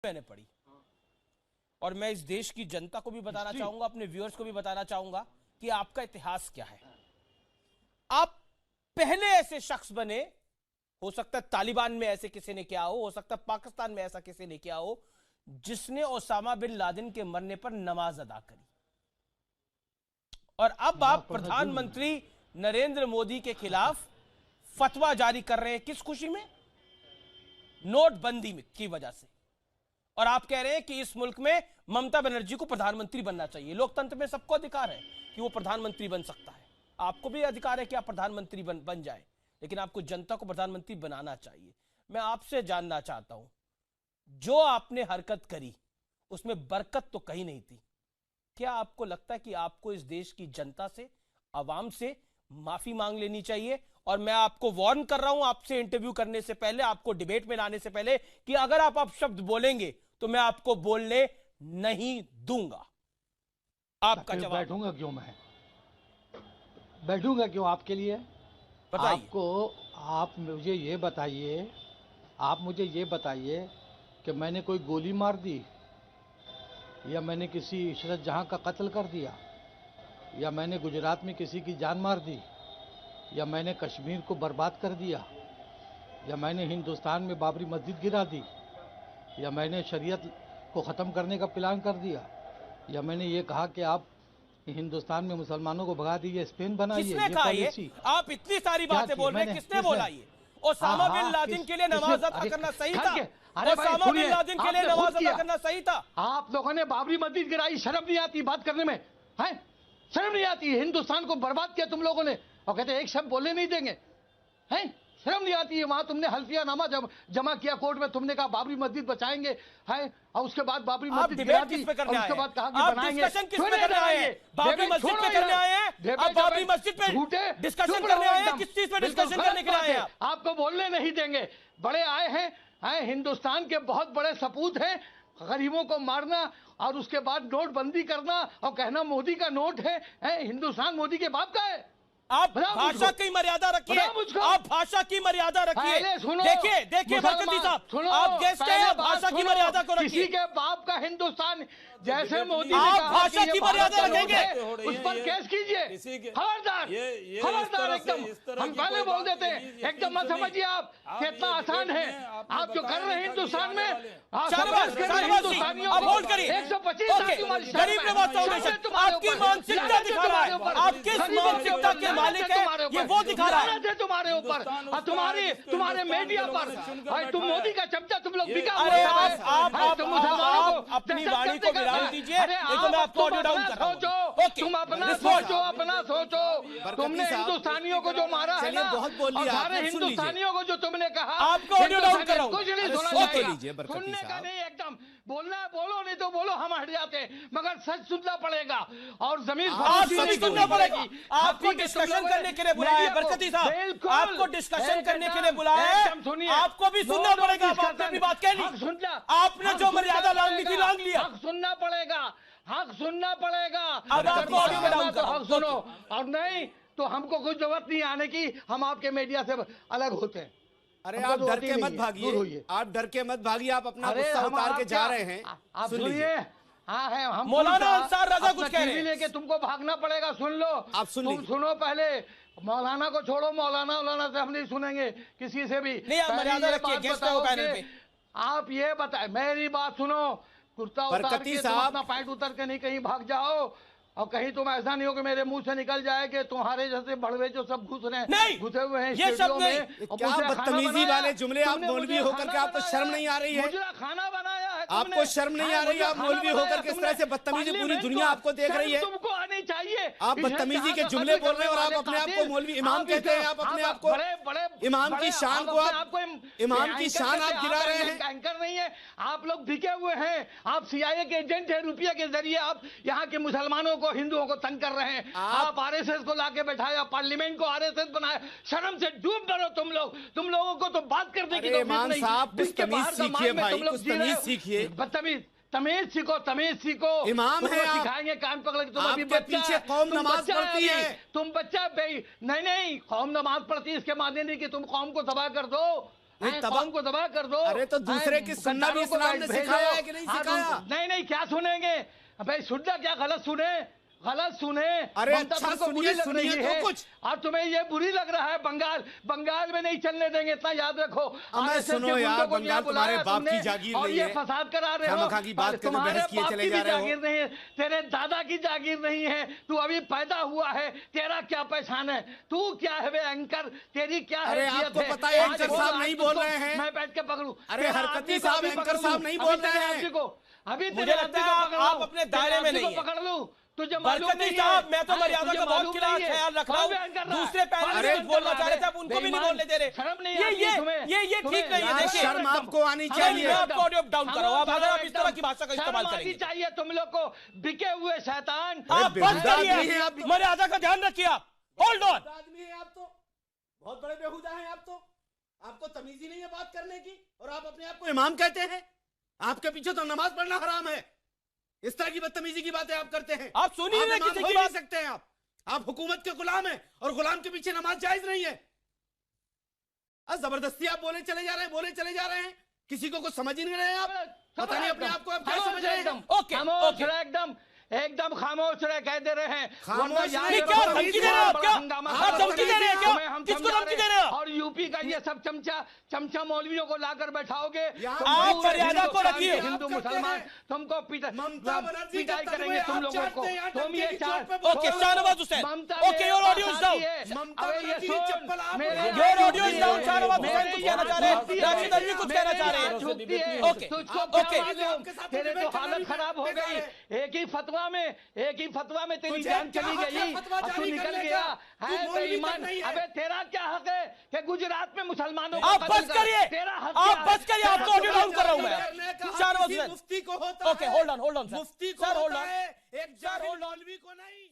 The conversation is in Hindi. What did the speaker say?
मैंने पढ़ी और मैं इस देश की जनता को भी बताना चाहूंगा, अपने व्यूअर्स को भी बताना चाहूंगा कि आपका इतिहास क्या है। आप पहले ऐसे शख्स बने, हो सकता है तालिबान में ऐसे किसी ने किया हो सकता है पाकिस्तान में ऐसा किसी ने किया हो, जिसने ओसामा बिन लादेन के मरने पर नमाज अदा करी। और अब आप प्रधानमंत्री नरेंद्र मोदी के खिलाफ फतवा जारी कर रहे हैं। किस खुशी में? नोटबंदी की वजह से। और आप कह रहे हैं कि इस मुल्क में ममता बनर्जी को प्रधानमंत्री बनना चाहिए। लोकतंत्र में सबको अधिकार है कि वो प्रधानमंत्री बन सकता है, आपको भी अधिकार है कि आप प्रधानमंत्री बन जाए, लेकिन आपको जनता को प्रधानमंत्री बनाना चाहिए। मैं आपसे जानना चाहता हूं, जो आपने हरकत करी उसमें बरकत तो कहीं नहीं थी। क्या आपको लगता है कि आपको इस देश की जनता से, आवाम से माफी मांग लेनी चाहिए? और मैं आपको वार्न कर रहा हूं, आपसे इंटरव्यू करने से पहले, आपको डिबेट में लाने से पहले, कि अगर आप शब्द बोलेंगे तो मैं आपको बोलने नहीं दूंगा। आपका जवाब। बैठूंगा क्यों? मैं बैठूंगा क्यों आपके लिए? आपको आप मुझे ये बताइए कि मैंने कोई गोली मार दी, या मैंने किसी इशरत जहां का कत्ल कर दिया, या मैंने गुजरात में किसी की जान मार दी, या मैंने कश्मीर को बर्बाद कर दिया, या मैंने हिंदुस्तान में बाबरी मस्जिद गिरा दी, या मैंने शरीयत को ख़त्म करने का प्लान कर दिया, या मैंने ये कहा कि आप हिंदुस्तान में मुसलमानों को भगा दीजिए, स्पेन बनाइए। किसने कहा ये? आप इतनी सारी बातें बोल रहे हैं, किसने बोला ये? ओसामा बिन लादेन के लिए नमाज अदा करना सही था? ओसामा बिन लादेन के लिए नमाज अदा करना सही था? आप लोगों ने बाबरी मस्जिद गिराई, शर्म नहीं आती बात करने में? है शर्म नहीं आती? हिंदुस्तान को बर्बाद किया तुम लोगों ने, और कहते एक शब्द बोलने नहीं देंगे। हैं शर्म नहीं आती है? वहां तुमने हल्फियानामा जमा किया कोर्ट में, तुमने कहा बाबरी मस्जिद बचाएंगे, है, और उसके बाद बाबरी मस्जिद गिरा दी, और उसके बाद कहा कि बनाएंगे। बाबरी मस्जिद पे करने आए हैं? आप बाबरी मस्जिद पे डिस्कशन करने आए हैं? किस चीज पे डिस्कशन करने के लिए आए हैं? आपको बोलने नहीं देंगे। बड़े आए हैं, हिंदुस्तान के बहुत बड़े सपूत हैं, गरीबों को मारना और उसके बाद नोटबंदी करना और कहना मोदी का नोट है। हिंदुस्तान मोदी के बाप का है। आप भाषा की मर्यादा रखिए, आप भाषा की मर्यादा रखिए। देखिए बरकती साहब, आप गेस्ट हैं, आप भाषा की मर्यादा को रखिए। किसी के बाप का हिंदुस्तान, जैसे मोदी आप भाषा की मर्यादा रखेंगे, उस पर केस कीजिए। खबरदार एकदम। हम पहले बोल देते हैं, एकदम मत समझिए आप कितना आसान है। आप जो कर रहे हैं हिंदुस्तान में, आप होल्ड करिए। 125 गरीब नवाज फाउंडेशन आपकी मानसिकता दिखा रहा है, आप किस मानसिकता के मालिक है ये वो दिखा रहा है। तुम्हारे ऊपर और तुम्हारे मीडिया पर, तुम मोदी का चमचा, तुम लोग बिका हुआ। अरे आप अपनी वाणी को विराम दीजिए, नहीं तो मैं आपको ऑडियो डाउन कर रहा हूं। तुम अपना सोचो। तुमने हिंदुस्तानियों को जो मारा है ना, बहुत बोल लिया, सारे हिंदुस्तानियों को जो तुमने कहा, आपको ऑडियो डाउन कर रहा हूं। कुछ नहीं सुनने का नहीं, एकदम बोलना है बोलो, नहीं तो बोलो, हम हट जाते हैं, मगर सच सुनना पड़ेगा और जमीन सुनना पड़ेगी। आपको डिस्कशन करने के लिए बुलाया है बरकती साहब, आपको डिस्कशन करने के लिए बुलाया है, आपको भी सुनना पड़ेगा। आपने भी बात कह ली, आपने जो मर्यादा मांगी थी मांग लिया। हक सुनना पड़ेगा, हक सुनना पड़ेगा। अब आपको ऑडियो में डाउन कर, हक सुनो, और नहीं तो हमको कोई जरूरत नहीं आने की, हम आपके मीडिया से अलग होते हैं। अरे आप डर के मत भागिए, आप डर के मत भागिए, आप अपना गुस्सा उतार के जा रहे हैं। आप सुनिए। हाँ है, हम मौलाना अंसार रजा कुछ कह रहे हैं, लेके तुमको भागना पड़ेगा। सुन लो, आप तुम सुनो पहले। मौलाना को छोड़ो, मौलाना से हम नहीं सुनेंगे किसी से भी। नहीं, आप मर्यादा रखिए, गेस्ट है वो पैनल पे। आप ये बताए, मेरी बात सुनो। कुर्ता उतार के तुम अपना पैंट उतर के नहीं कहीं भाग जाओ, और कहीं तुम ऐसा नहीं हो कि मेरे मुंह से निकल जाए कि तुम्हारे जैसे बड़वे जो सब घुसे हुए हैं ये सब नहीं। क्या बदतमीजी वाले जुमले आप मौलवी होकर के, आपको शर्म नहीं आ रही है? खाना बनाया है, आपको शर्म नहीं आ रही है? आप मौलवी होकर किस तरह से बदतमीजी, पूरी दुनिया आपको देख रही है। तुमको आनी चाहिए। आप बदतमीजी के जुमले बोल रहे हैं और आप अपने आप को मौलवी इमाम कहते हैं। आप अपने आप को इमाम की शान को, आप इमाम की शान आप गिरा रहे हैं। एंकर नहीं है, आप लोग बिके हुए हैं। आप सीआईए के एजेंट हैं, रुपये के जरिए आप यहाँ के मुसलमानों को, हिंदुओं को तंग कर रहे हैं। आप आरएसएस को लाके बैठाया, पार्लियामेंट को आरएसएस बनाया। शर्म से डूब मरो तुम लोग। तुम लोगों को तो बात करने की इमाम साहब कुछ तमीज सीखिए भाई, कुछ तमीज सीखिए। तमीज सीखो। इमाम है आप, सिखाएंगे कान पकड़ के। तुम अभी पीछे कौम नमाज पढ़ती है, तुम बच्चा नहीं, कौम नमाज पढ़ती है, इसके माध्यम नहीं कि तुम कौम को तबाह कर दो। कौम को तबाह कर दो। अरे तो दूसरे की सुनना भी इस्लाम ने सिखाया है कि नहीं सिखाया? नहीं, क्या सुनेंगे भाई? सुनना क्या, गलत सुने। अरे ममता अच्छा तुमको बुरी लग रही सुनिए है तो कुछ। और तुम्हें ये बुरी लग रहा है। बंगाल में नहीं चलने देंगे, इतना याद रखो। मैं सुनो यार, बंगाल तुम्हारे बाप की जागीर और नहीं ये है। फसाद करा रहे हो। खामखा की बात करके तुम्हारे बहस किए बाप चले की जा भी रहे हो। जागीर नहीं है, तेरे दादा की जागीर नहीं है। तू अभी पैदा हुआ है, तेरा क्या पहचान है? तू क्या है वे एंकर? तेरी क्या अरे हैसियत आपको है? पता है, आज एंकर बोल, साहब आज नहीं तुझको बोल रहे हैं। मैं बैठ के पकड़ू? अरे हरकती साहब, एंकर साहब नहीं बोल रहे हैं। अभी मुझे लगता है आप अपने दायरे में नहीं है। पकड़ लूं तुझे मालूम बरकती नहीं साहब, है। मैं तो मर्यादा का बहुत ख्याल रख रहा हूँ। दूसरे पैनल में कुछ बोलना चाह रहे थे, आप उनको भी नहीं बोलने दे रहे। शर्म नहीं ये ठीक नहीं है। देखिए, शर्म आपको आनी चाहिए। मैं आपको ऑडियो डाउन कर रहा हूँ। अगर आप इस तरह की भाषा का इस्तेमाल करेंगे, चाहिए तुम लोग को, बिके हुए शैतान। आप बंद करिए, मर्यादा का ध्यान रखिए। आप होल्ड ऑन। आदमी है आप तो, बहुत बड़े बेहुदा हैं आप तो। आपको तमीज ही नहीं है बात करने की, और आप अपने आप को इमाम कहते हैं। आपके पीछे तो नमाज पढ़ना हराम है। इस तरह की बदतमीजी की बातें आप करते हैं। आप सुन ही नहीं इमाम किसी हो की ही नहीं बात। सकते हैं आप हुकूमत के गुलाम हैं, और गुलाम के पीछे नमाज जायज नहीं है। जबरदस्ती आप बोले चले जा रहे हैं। किसी को कुछ समझ ही नहीं रहे हैं आप। पता नहीं अपने आप को आप क्या समझ रहे हैं। ओके, एकदम खामोश रहे, कह दे रहे हैं। खामोश नहीं, क्या धमकी दे रहे हो आप? क्या आप धमकी दे रहे हैं? क्या किसको धमकी दे रहे हो? और यूपी का ये सब चमचा मौलवियों को लाकर बैठाओगे। आप मर्यादा को रखिए। हिंदू मुसलमान तुमको पिटाई करेंगे तुम लोगों को। तुम ये okay, Shahnawaz Hussain, okay, your audio is down. Your audio is down. Shahnawaz Hussain कुछ कहना चाह रहे हैं, राशिद अली कुछ कहना चाह रहे हैं। ओके, तेरे तो हालत खराब हो गई। एक ही फतवा में तेरी जान चली गई और तू निकल गया है बेईमान। अबे तेरा क्या हक है कि गुजरात में मुसलमानों को आप बस करिए, तेरा हक आप बस करिए। आपको ऑडियो डाउन कर रहा हूं मैं। शाहनवाज हुसैन, मुफ्ती को होता है। ओके, होल्ड ऑन सर, मुफ्ती को सर, होल्ड होता ऑन है, एक सर, होल्ड ऑन मौलवी को नहीं।